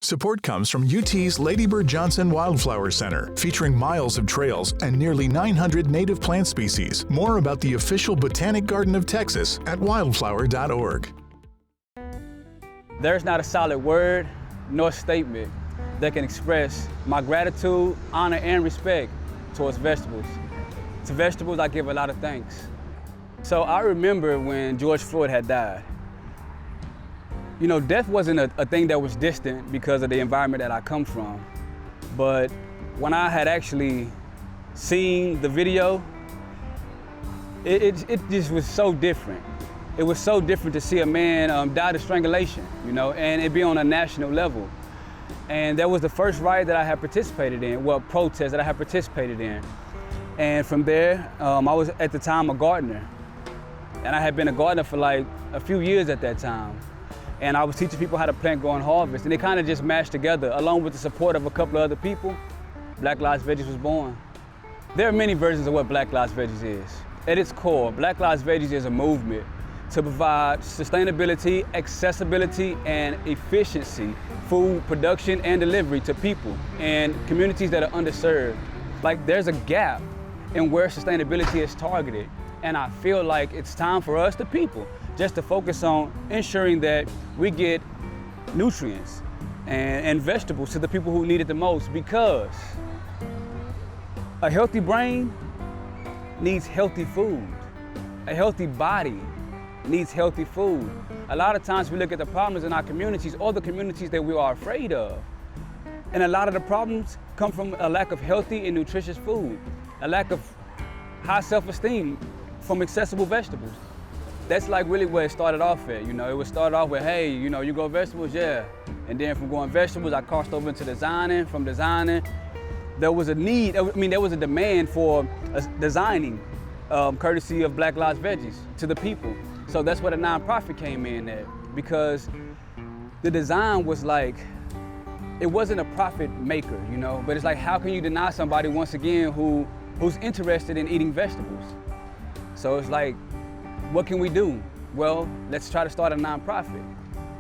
Support comes from UT's Lady Bird Johnson Wildflower Center, featuring miles of trails and nearly 900 native plant species. More about the official Botanic Garden of Texas at wildflower.org. There's not a solid word nor statement that can express my gratitude, honor, and respect towards vegetables. To vegetables, I give a lot of thanks. So I remember when George Floyd had died. You know, death wasn't a thing that was distant because of the environment that I come from. But when I had actually seen the video, it just was so different. It was so different to see a man die to strangulation, you know, and it be on a national level. And that was the first riot that I had participated in, well, protest that I had participated in. And from there, I was at the time a gardener. And I had been a gardener for like a few years at that time. And I was teaching people how to plant, grow, and harvest. And it kind of just mashed together. Along with the support of a couple of other people, Black Lives Veggies was born. There are many versions of what Black Lives Veggies is. At its core, Black Lives Veggies is a movement to provide sustainability, accessibility, and efficiency, food production and delivery to people and communities that are underserved. Like, there's a gap in where sustainability is targeted. And I feel like it's time for us, the people, just to focus on ensuring that we get nutrients and vegetables to the people who need it the most, because a healthy brain needs healthy food. A healthy body needs healthy food. A lot of times we look at the problems in our communities or the communities that we are afraid of. And a lot of the problems come from a lack of healthy and nutritious food, a lack of high self-esteem from accessible vegetables. That's like really where it started off at, you know. It was started off with, hey, you know, you grow vegetables, yeah. And then from growing vegetables, I crossed over into designing. From designing, there was a need, there was a demand for designing, courtesy of Black Lives Veggies, to the people. So that's where the nonprofit came in at, because the design was like, it wasn't a profit maker, you know, but it's like, how can you deny somebody, once again, who's interested in eating vegetables? So it's like, what can we do? Well, let's try to start a nonprofit.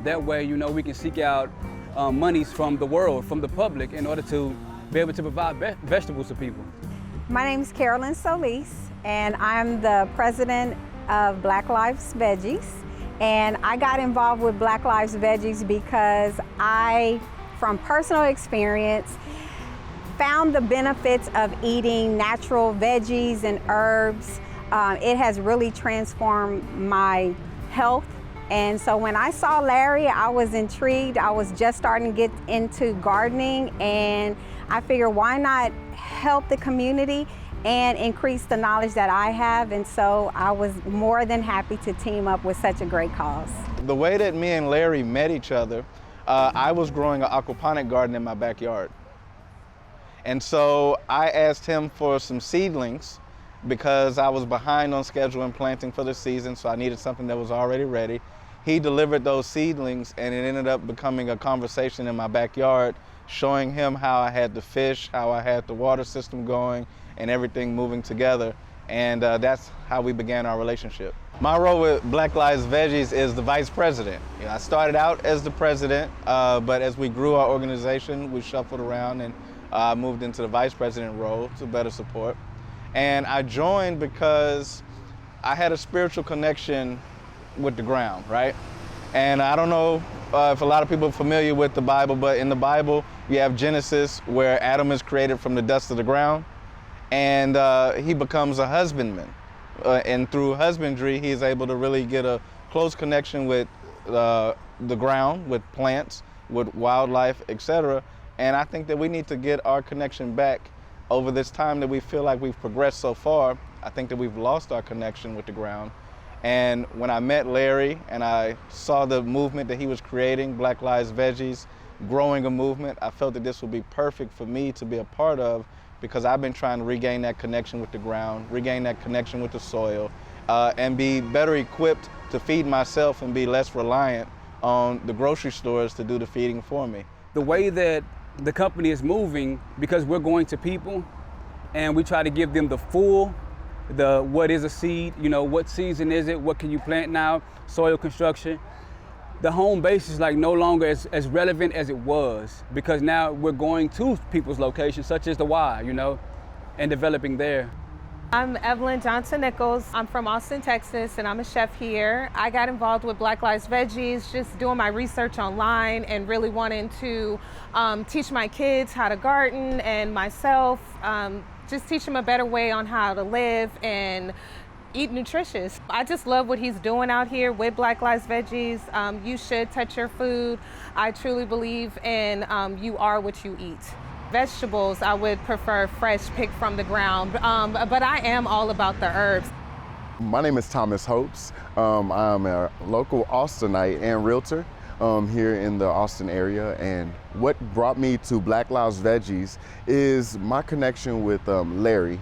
That way, you know, we can seek out monies from the world, from the public, in order to be able to provide vegetables to people. My name is Carolyn Solis, and I'm the president of Black Lives Veggies. And I got involved with Black Lives Veggies because I, from personal experience, found the benefits of eating natural veggies and herbs. It has really transformed my health. And so when I saw Larry, I was intrigued. I was just starting to get into gardening, and I figured, why not help the community and increase the knowledge that I have? And so I was more than happy to team up with such a great cause. The way that me and Larry met each other, I was growing an aquaponic garden in my backyard. And so I asked him for some seedlings because I was behind on schedule and planting for the season, so I needed something that was already ready. He delivered those seedlings, and it ended up becoming a conversation in my backyard, showing him how I had the fish, how I had the water system going, and everything moving together. And that's how we began our relationship. My role with Black Lives Veggies is the vice president. You know, I started out as the president, but as we grew our organization, we shuffled around and moved into the vice president role to better support. And I joined because I had a spiritual connection with the ground, right? And I don't know if a lot of people are familiar with the Bible, but in the Bible, you have Genesis, where Adam is created from the dust of the ground, and he becomes a husbandman. And through husbandry, he is able to really get a close connection with the ground, with plants, with wildlife, etc. And I think that we need to get our connection back. Over this time that we feel like we've progressed so far, I think that we've lost our connection with the ground. And when I met Larry and I saw the movement that he was creating, Black Lives Veggies, growing a movement, I felt that this would be perfect for me to be a part of, because I've been trying to regain that connection with the ground, regain that connection with the soil, and be better equipped to feed myself and be less reliant on the grocery stores to do the feeding for me. The way that the company is moving, because we're going to people and we try to give them the full, what is a seed, you know, what season is it, what can you plant now, soil construction. the home base is like no longer as relevant as it was, because now we're going to people's locations such as the Y, you know, and developing there. I'm Evelyn Johnson-Nichols. I'm from Austin, Texas, and I'm a chef here. I got involved with Black Lives Veggies, just doing my research online and really wanting to teach my kids how to garden, and myself, just teach them a better way on how to live and eat nutritious. I just love what he's doing out here with Black Lives Veggies. You should touch your food. I truly believe in you are what you eat. Vegetables, I would prefer fresh, picked from the ground, but I am all about the herbs. My name is Thomas Hopes. I'm a local Austinite and realtor here in the Austin area, and what brought me to Black Lives Veggies is my connection with Larry.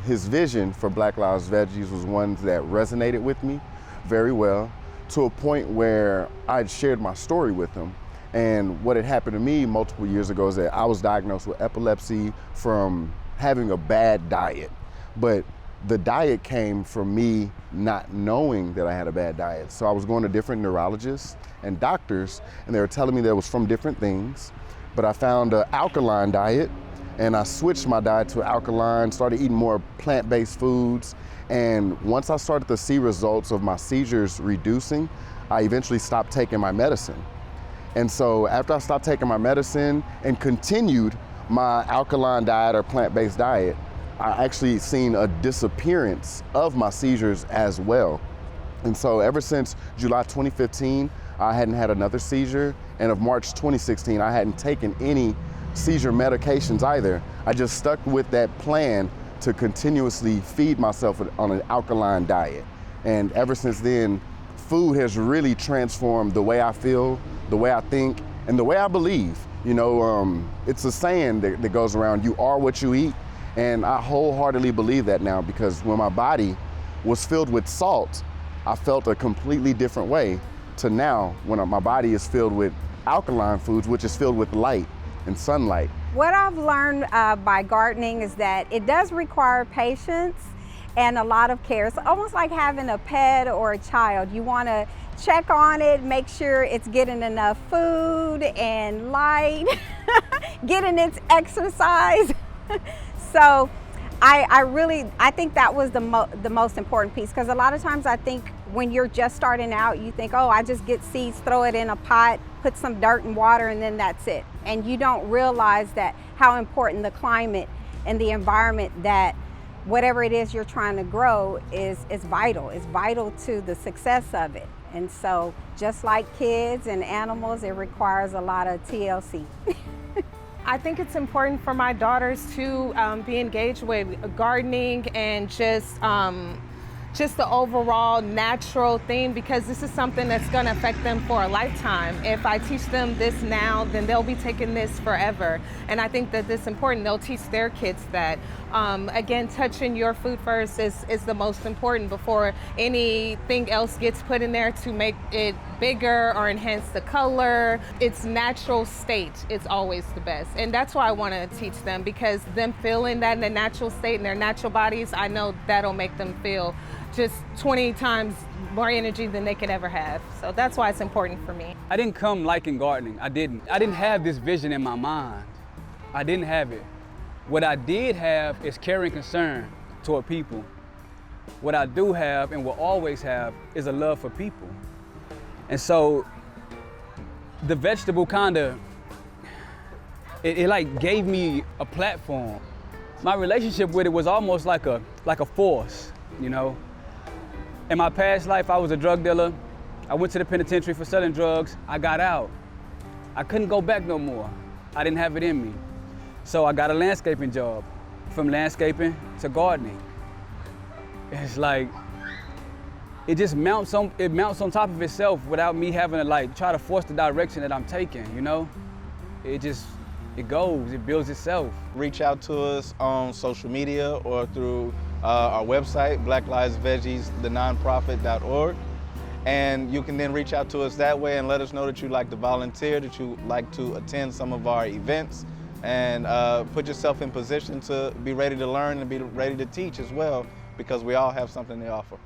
His vision for Black Lives Veggies was one that resonated with me very well, to a point where I'd shared my story with him. And what had happened to me multiple years ago is that I was diagnosed with epilepsy from having a bad diet. But the diet came from me not knowing that I had a bad diet. So I was going to different neurologists and doctors, and they were telling me that it was from different things. But I found an alkaline diet, and I switched my diet to alkaline, started eating more plant-based foods. And once I started to see results of my seizures reducing, I eventually stopped taking my medicine. And so after I stopped taking my medicine and continued my alkaline diet or plant-based diet, I actually seen a disappearance of my seizures as well. And so ever since July 2015, I hadn't had another seizure. And of March 2016, I hadn't taken any seizure medications either. I just stuck with that plan to continuously feed myself on an alkaline diet. And ever since then, food has really transformed the way I feel, the way I think, and the way I believe. You know, it's a saying that goes around, you are what you eat. And I wholeheartedly believe that now, because when my body was filled with salt, I felt a completely different way, to now when my body is filled with alkaline foods, which is filled with light and sunlight. What I've learned by gardening is that it does require patience and a lot of care. It's almost like having a pet or a child. You want to check on it, make sure it's getting enough food and light, getting its exercise. So I think that was the most important piece, because a lot of times I think when you're just starting out, you think, oh, I just get seeds, throw it in a pot, put some dirt and water, and then that's it. And you don't realize that how important the climate and the environment, that whatever it is you're trying to grow is vital. It's vital to the success of it. And so just like kids and animals, it requires a lot of TLC. I think it's important for my daughters to be engaged with gardening and just the overall natural thing, because this is something that's going to affect them for a lifetime. If I teach them this now, then they'll be taking this forever. And I think that it's important. They'll teach their kids that. Again, touching your food first is the most important before anything else gets put in there to make it bigger or enhance the color. Its natural state is always the best. And that's why I want to teach them, because them feeling that in the natural state in their natural bodies, I know that'll make them feel just 20 times more energy than they could ever have. So that's why it's important for me. I didn't come liking gardening. I didn't have this vision in my mind. I didn't have it. What I did have is care and concern toward people. What I do have and will always have is a love for people. And so the vegetable it like gave me a platform. My relationship with it was almost like a force, you know. In my past life, I was a drug dealer. I went to the penitentiary for selling drugs. I got out. I couldn't go back no more. I didn't have it in me. So I got a landscaping job. From landscaping to gardening. It's like, it mounts on top of itself without me having to like try to force the direction that I'm taking, you know? It goes, it builds itself. Reach out to us on social media or through our website, blacklivesveggies.thenonprofit.org. And you can then reach out to us that way and let us know that you'd like to volunteer, that you'd like to attend some of our events, and put yourself in position to be ready to learn and be ready to teach as well, because we all have something to offer.